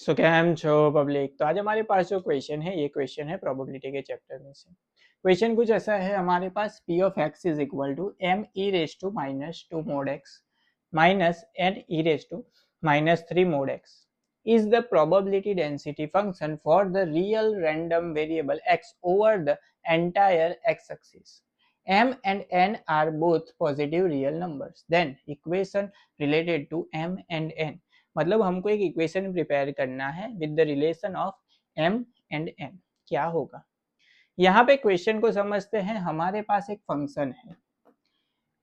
सो cam छो public. तो आज हमारे पास जो क्वेश्चन है, ये क्वेश्चन है प्रोबेबिलिटी के चैप्टर में से। क्वेश्चन कुछ ऐसा है हमारे पास, P of X is equal to M E raise to minus two mod X minus N E raise to minus three mod X is the probability density function for the real random variable x over the entire x-axis. M and n are both positive real numbers. Then equation related to m and n. मतलब हमको एक equation prepare करना है with the relation of m and n. क्या होगा यहाँ पे question को समझते हैं। हमारे पास एक फंक्शन है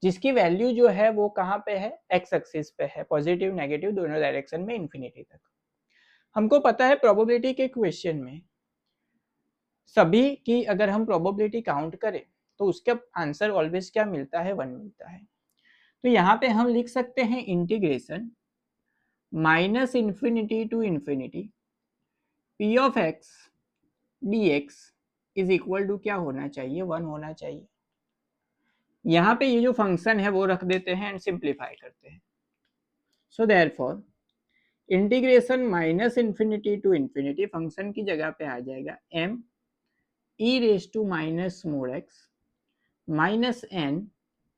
जिसकी वैल्यू जो है वो कहाँ पे है, एक्स एक्सिस पे है, पॉजिटिव नेगेटिव दोनों डायरेक्शन में इन्फिनिटी तक। हमको पता है प्रोबेबिलिटी के क्वेश्चन में सभी की अगर हम प्रोबेबिलिटी काउंट करें तो उसका आंसर ऑलवेज क्या मिलता है, 1 मिलता है। तो यहाँ पे हम लिख सकते हैं integration minus infinity to infinity P of X D X is equal to क्या होना चाहिए, 1 होना चाहिए। यहाँ पे ये जो फंक्शन है वो रख देते हैं एंड सिंप्लीफाई करते हैं। So therefore integration minus infinity to infinity function की जगह पे आ जाएगा m E raise to minus mod X minus N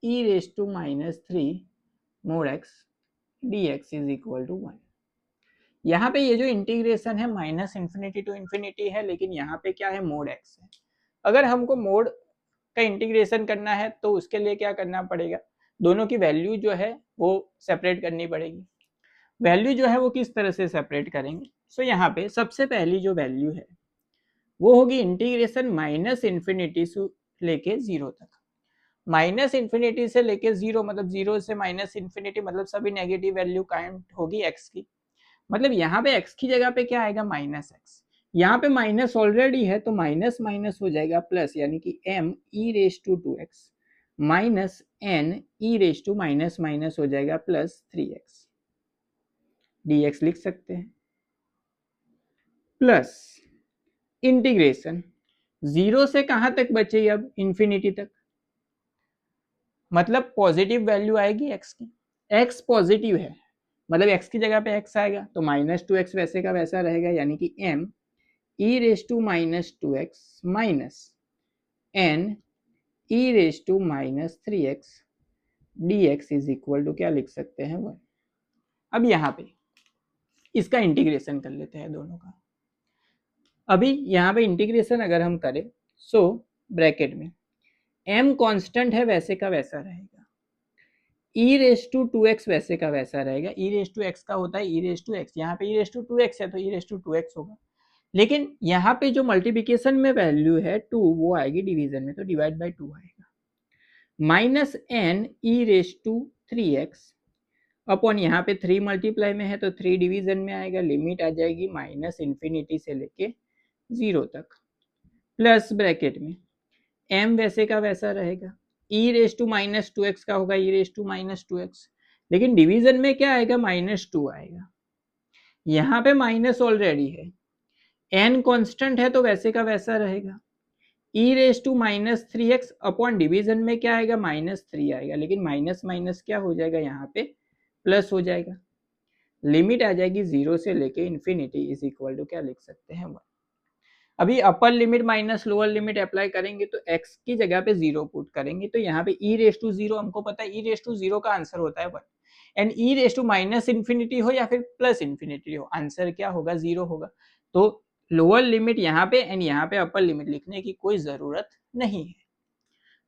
E raise to minus three mod X D X is equal to 1। यहाँ पे ये जो इंटीग्रेशन है माइनस इन्फिनिटी टू इन्फिनिटी है, लेकिन यहाँ पे क्या है, मोड एक्स है। अगर हमको मोड का इंटीग्रेशन करना है तो उसके लिए क्या करना पड़ेगा, दोनों की वैल्यू जो है वो सेपरेट करनी पड़ेगी। वैल्यू जो है वो किस तरह से सेपरेट करेंगे, सो यहाँ पे सबसे पहली जो वैल्यू है वो होगी इंटीग्रेशन माइनस इन्फिनिटी से लेके जीरो तक। माइनस इन्फिनिटी से लेके जीरो मतलब जीरो से माइनस इन्फिनिटी मतलब सभी नेगेटिव वैल्यू काउंट होगी एक्स की। मतलब यहाँ पे x की जगह पे क्या आएगा, माइनस एक्स। यहाँ पे माइनस ऑलरेडी है तो माइनस माइनस हो जाएगा प्लस, यानी कि m E raise to two X minus N E raise to minus minus हो जाएगा प्लस 3x dx लिख सकते हैं। प्लस इंटीग्रेशन जीरो से कहां तक बचे, अब इन्फिनिटी तक, मतलब पॉजिटिव वैल्यू आएगी x की। x पॉजिटिव है मतलब x की जगह पे x आएगा तो माइनस टू एक्स वैसे का वैसा रहेगा, यानी कि m E raise to minus two X minus N E raise to minus three X D X is equal to क्या लिख सकते हैं, 1। अब यहाँ पे इसका इंटीग्रेशन कर लेते हैं दोनों का। अभी यहाँ पे इंटीग्रेशन अगर हम करें सो ब्रैकेट में m कांस्टेंट है वैसे का वैसा रहेगा, E raise to two x वैसे का वैसा रहेगा। ई रेस टू एक्स का होता है ई रेस टू एक्स, यहाँ पे E raise to two x है तो ई रेस टू टू एक्स होगा। लेकिन यहाँ पे जो मल्टीप्लिकेशन में वैल्यू है 2 वो आएगी डिवीजन में, तो डिवाइड बाई 2 आएगा। Minus N E raise to three X upon यहाँ पे 3 मल्टीप्लाई में है तो 3 डिवीजन में आएगा, लिमिट आ जाएगी माइनस इन्फिनिटी से लेके 0 तक, प्लस ब्रैकेट में m वैसे का वैसा रहेगा। E raise to minus two X का होगा E raise to minus two X, लेकिन डिवीजन में क्या आएगा, माइनस 2 आएगा। यहाँ पे माइनस ऑलरेडी है, n कांस्टेंट है तो वैसे का वैसा रहेगा। E raise to minus three X upon division में क्या आएगा, माइनस 3 आएगा, लेकिन माइनस माइनस क्या हो जाएगा, यहाँ पे प्लस हो जाएगा। लिमिट आ जाएगी 0 से लेके इन्फिनिटी इज इक्वल टू क्या लिख सकते हैं, 1। अभी upper limit minus lower limit apply करेंगे तो x की जगह पे 0 पुट करेंगे तो यहाँ पे ई रेस टू 0 हमको पता है ई रेस टू 0 का आंसर होता है 1, and E raise to minus infinity हो या फिर प्लस इन्फिनिटी हो आंसर क्या होगा, 0 होगा। तो लोअर लिमिट यहाँ पे एंड यहाँ पे अपर लिमिट लिखने की कोई जरूरत नहीं है।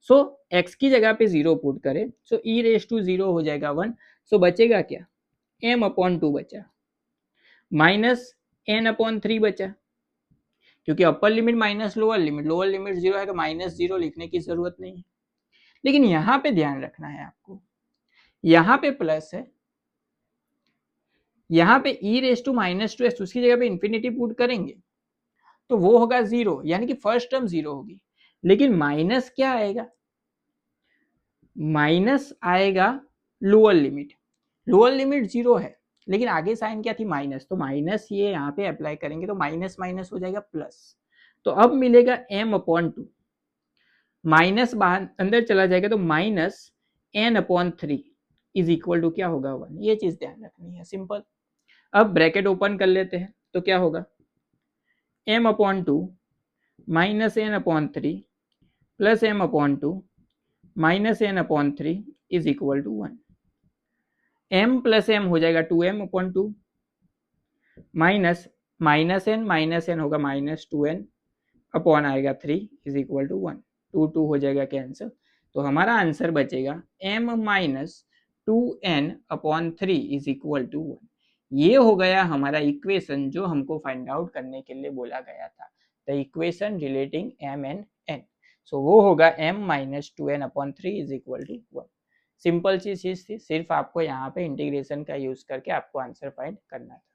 सो x की जगह पे 0 पुट करें सो ई रेस टू 0 हो जाएगा 1। सो बचेगा क्या, m अपॉन 2 बचा माइनस n अपॉन 3 बचा, क्योंकि upper limit minus lower limit 0 है तो माइनस 0 लिखने की जरूरत नहीं है। लेकिन यहाँ पे ध्यान रखना है आपको, यहाँ पे प्लस है, यहाँ पे E raise to minus two X उसकी जगह पे इन्फिनिटी पुट करेंगे तो वो होगा 0, यानी कि फर्स्ट टर्म 0 होगी। लेकिन माइनस क्या आएगा, माइनस आएगा लोअर लिमिट 0 है लेकिन आगे साइन क्या थी, माइनस, तो माइनस ये यहाँ पे अप्लाई करेंगे तो माइनस माइनस हो जाएगा प्लस। तो अब मिलेगा m अपॉन 2, माइनस बाहर अंदर चला जाएगा तो minus n upon 3 is equal to क्या होगा, 1। ये चीज ध्यान रखनी है, सिंपल। अब ब्रैकेट ओपन कर लेते हैं तो क्या होगा, m/2 minus n/3 plus m/2 minus n/3 is equal to 1। m plus m हो जाएगा 2m/2 माइनस n होगा -2n अपॉन आएगा 3 इज इक्वल टू 1। 2 हो जाएगा कैंसिल, तो हमारा आंसर बचेगा m minus 2n/3 is equal to 1। ये हो गया हमारा इक्वेशन जो हमको फाइंड आउट करने के लिए बोला गया था, the equation relating m and n। So वो होगा m minus 2n/3 is equal to 1। Simple चीज थी, सिर्फ आपको यहाँ पे इंटीग्रेशन का यूज करके आपको आंसर फाइंड करना था।